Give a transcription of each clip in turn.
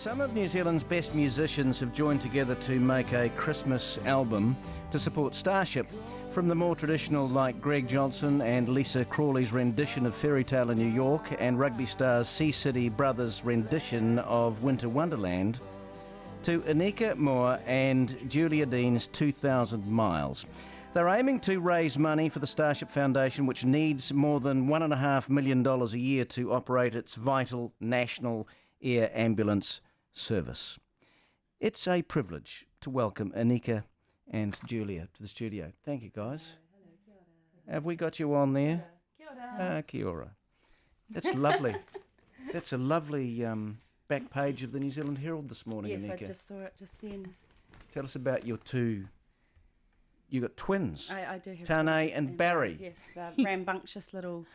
Some of New Zealand's best musicians have joined together to make a Christmas album to support Starship. From the more traditional like Greg Johnson and Lisa Crawley's rendition of Fairy Tale in New York and rugby stars Sea City Brothers' rendition of Winter Wonderland, to Anika Moa and Julia Dean's 2,000 Miles. They're aiming to raise money for the Starship Foundation, which needs more than $1.5 million a year to operate its vital national air ambulance service. It's a privilege to welcome Anika and Julia to the studio. Thank you, guys. Hello, kia ora. Have we got you on there? Kia ora. Kia ora. That's lovely. That's a lovely back page of the New Zealand Herald this morning, Yes, Anika. I just saw it just then. Tell us about your two. You got twins. I do have Tane twins and Barry. Yes, they're rambunctious little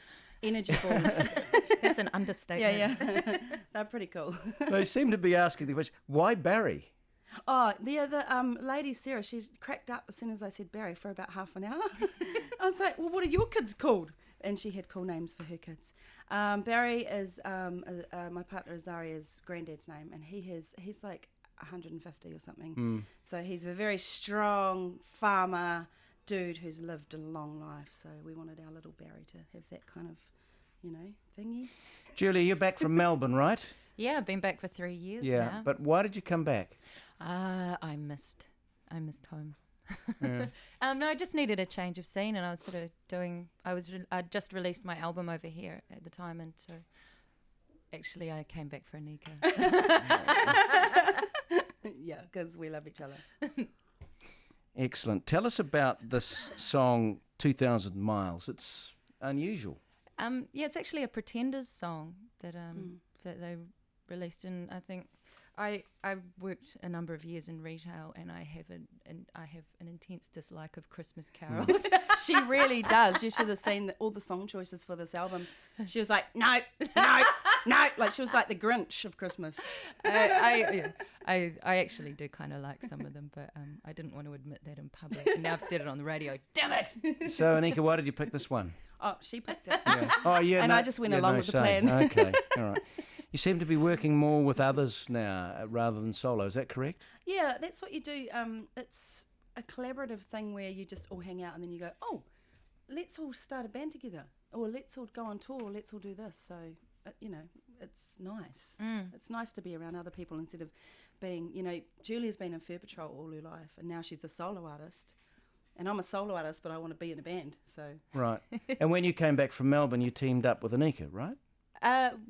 energy balls. That's an understatement. Yeah. They're pretty cool. They seem to be asking the question, why Barry? Oh, the other lady, Sarah, she's cracked up as soon as I said Barry for about half an hour. I was like, well, what are your kids called? And she had cool names for her kids. Barry is, my partner Azaria's granddad's name, and he's like 150 or something. So he's a very strong farmer dude who's lived a long life. So we wanted our little Barry to have that kind of, thingy. Julia, you're back from Melbourne, right? Yeah, I've been back for 3 years Yeah, now. but why did you come back? I missed home. Yeah. No, I just needed a change of scene, and I was sort of I just released my album over here at the time, and so actually I came back for Anika. Yeah, because we love each other. Excellent. Tell us about this song, 2,000 Miles. It's unusual. Yeah, it's actually a Pretenders song that that they released in, I think, I worked a number of years in retail, and I have an intense dislike of Christmas carols. She really does. You should have seen all the song choices for this album. She was like, no, like she was like the Grinch of Christmas. I actually do kind of like some of them, but I didn't want to admit that in public, and now I've said it on the radio. Damn it! So, Anika, why did you pick this one? Oh, she picked it. Yeah. Oh, yeah. And I just went along with the plan. Okay, all right. You seem to be working more with others now rather than solo. Is that correct? Yeah, that's what you do. It's a collaborative thing where you just all hang out and then you go, oh, let's all start a band together, or let's all go on tour, or let's all do this. So, it's nice. It's nice to be around other people instead of being, Julia's been in Fur Patrol all her life, and now she's a solo artist. And I'm a solo artist, but I want to be in a band. So Right. And when you came back from Melbourne, you teamed up with Anika, right?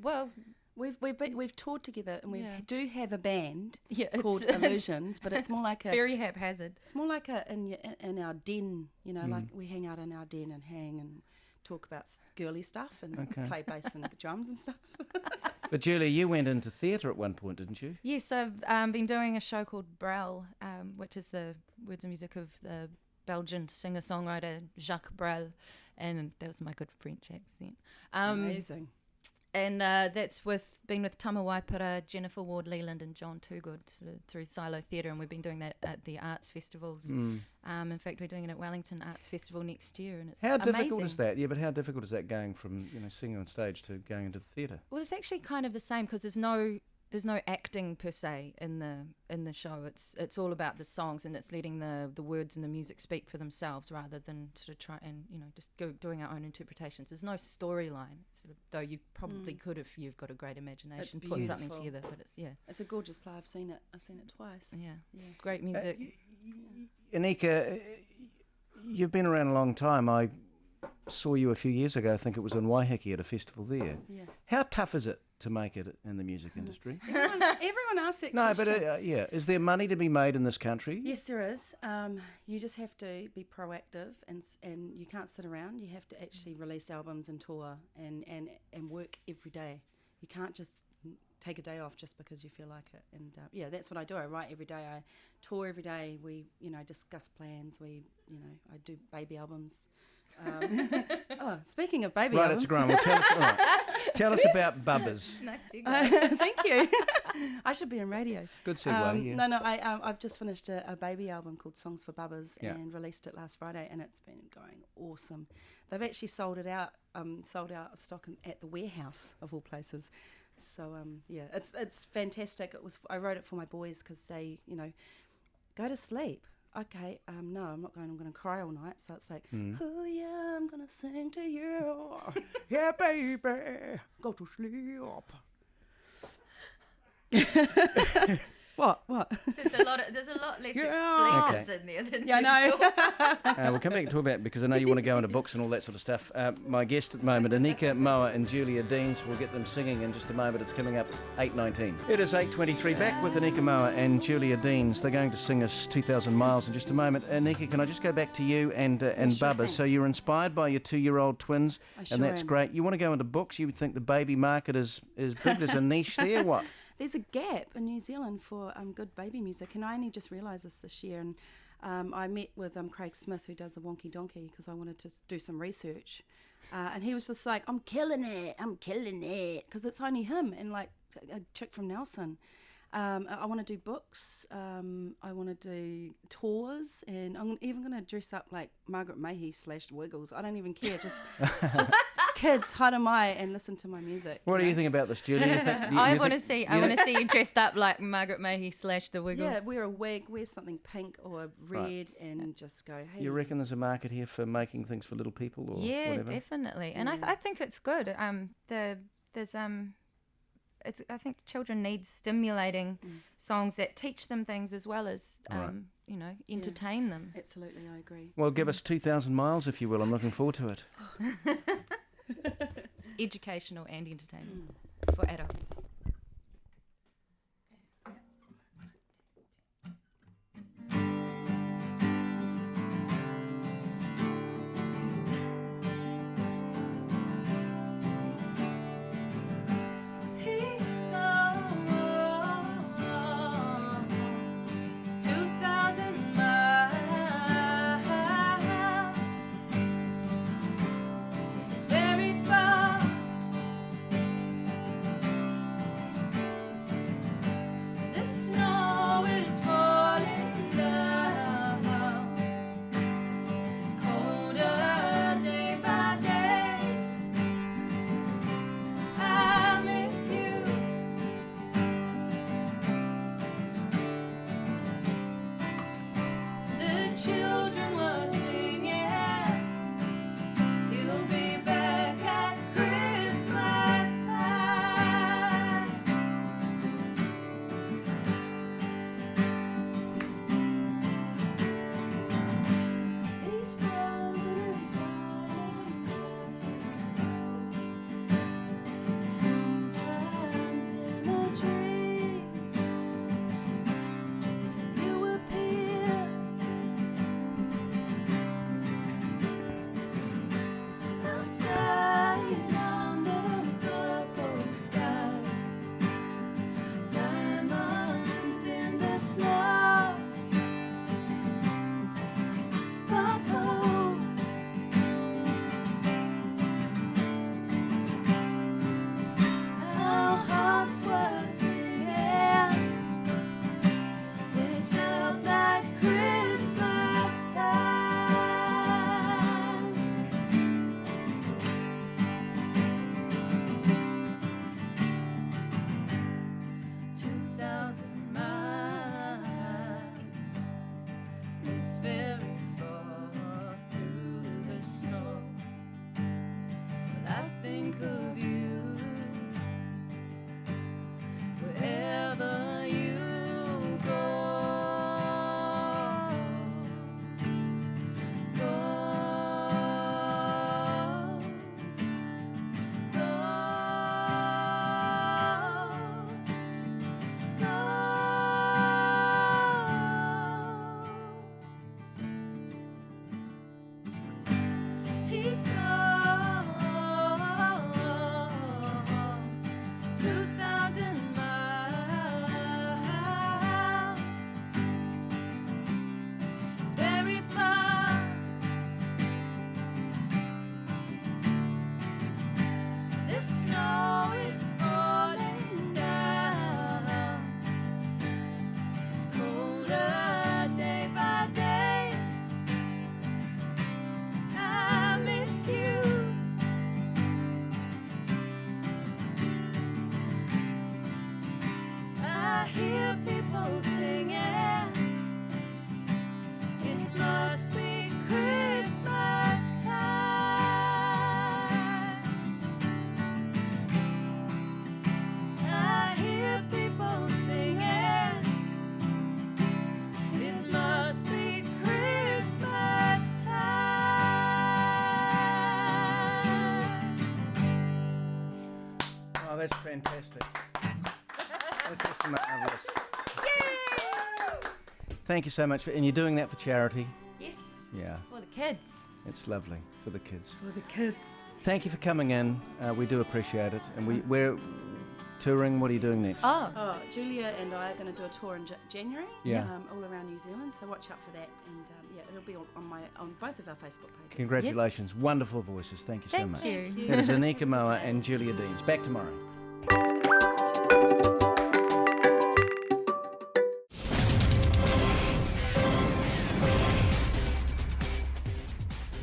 Well, we've toured together, and we do have a band called it's Illusions, but it's more like a very haphazard. It's more like in our den, like we hang out in our den and hang and talk about girly stuff and play bass and drums and stuff. But Julia, you went into theatre at one point, didn't you? Yes, I've been doing a show called Brel, which is the words and music of the Belgian singer-songwriter Jacques Brel, and that was my good French accent. Amazing. And that's been with Tama Waipara, Jennifer Ward-Leland and John Toogood through Silo Theatre, and we've been doing that at the arts festivals. In fact, we're doing it at Wellington Arts Festival next year, and it's How amazing. difficult is that? Yeah, but how difficult is that going from singing on stage to going into the theatre? Well, it's actually kind of the same because there's no acting per se in the show. It's all about the songs, and it's letting the words and the music speak for themselves rather than sort of try and just doing our own interpretations. There's no storyline, though you probably could if you've got a great imagination put something together. But it's a gorgeous play. I've seen it twice. Yeah. Great music. Anika, you've been around a long time. I saw you a few years ago. I think it was in Waiheke at a festival there. Yeah. How tough is it to make it in the music industry? Everyone asks that No, question. but is there money to be made in this country? Yes, there is. You just have to be proactive, and you can't sit around. You have to actually release albums and tour and work every day. You can't just take a day off just because you feel like it. And that's what I do. I write every day. I tour every day. We discuss plans. I do baby albums. Speaking of baby albums. Right, it's Graham. Well, tell us about Bubbers. Nice segue. Thank you. I should be in radio. Good segue, yeah. No, I've just finished a baby album called Songs for Bubbers and released it last Friday, and it's been going awesome. They've actually sold out stock at the Warehouse, of all places. So yeah, it's fantastic. I wrote it for my boys because they, go to sleep. Okay, no, I'm not going. I'm going to cry all night. So it's like, oh yeah, I'm going to sing to you. Yeah, baby, go to sleep. What? There's a lot less expletives in there than I know. usual. We'll come back and talk about it because I know you want to go into books and all that sort of stuff. My guest at the moment, Anika Moa and Julia Deans. We'll get them singing in just a moment. It's coming up 8:19. It is 8:23. Back with Anika Moa and Julia Deans. They're going to sing us 2,000 Miles in just a moment. Anika, can I just go back to you and sure Bubba? thing. So you're inspired by your 2-year-old twins, I sure and that's am. great. You want to go into books? You would think the baby market is big. There's a niche there. What? There's a gap in New Zealand for good baby music, and I only just realised this year. And I met with Craig Smith, who does a Wonky Donkey, because I wanted to do some research. And he was just like, I'm killing it, because it's only him and like a chick from Nelson. I want to do books, I want to do tours, and I'm even going to dress up like Margaret Mahy / Wiggles. I don't even care, just kids, haramai, and listen to my music. What do you think about this, Julia? I want to see you dressed up like Margaret Mahy / the Wiggles. Yeah, wear a wig, wear something pink or red, and just go, hey. You reckon there's a market here for making things for little people or whatever? Definitely. And I think it's good. I think children need stimulating songs that teach them things as well as entertain them. Absolutely, I agree. Well, give us 2,000 miles, if you will. I'm looking forward to it. It's educational and entertainment for adults. is fantastic. That's just marvellous. Thank you so much. And you're doing that for charity? Yes. Yeah. For the kids. It's lovely for the kids. For the kids. Thank you for coming in. We do appreciate it. And we're touring. What are you doing next? Oh, Julia and I are going to do a tour in January. Yeah. All around New Zealand. So watch out for that. And it'll be on both of our Facebook pages. Congratulations. Wonderful voices. Thank you so much. Thank you. That is Anika Moa and Julia Deans. Back tomorrow.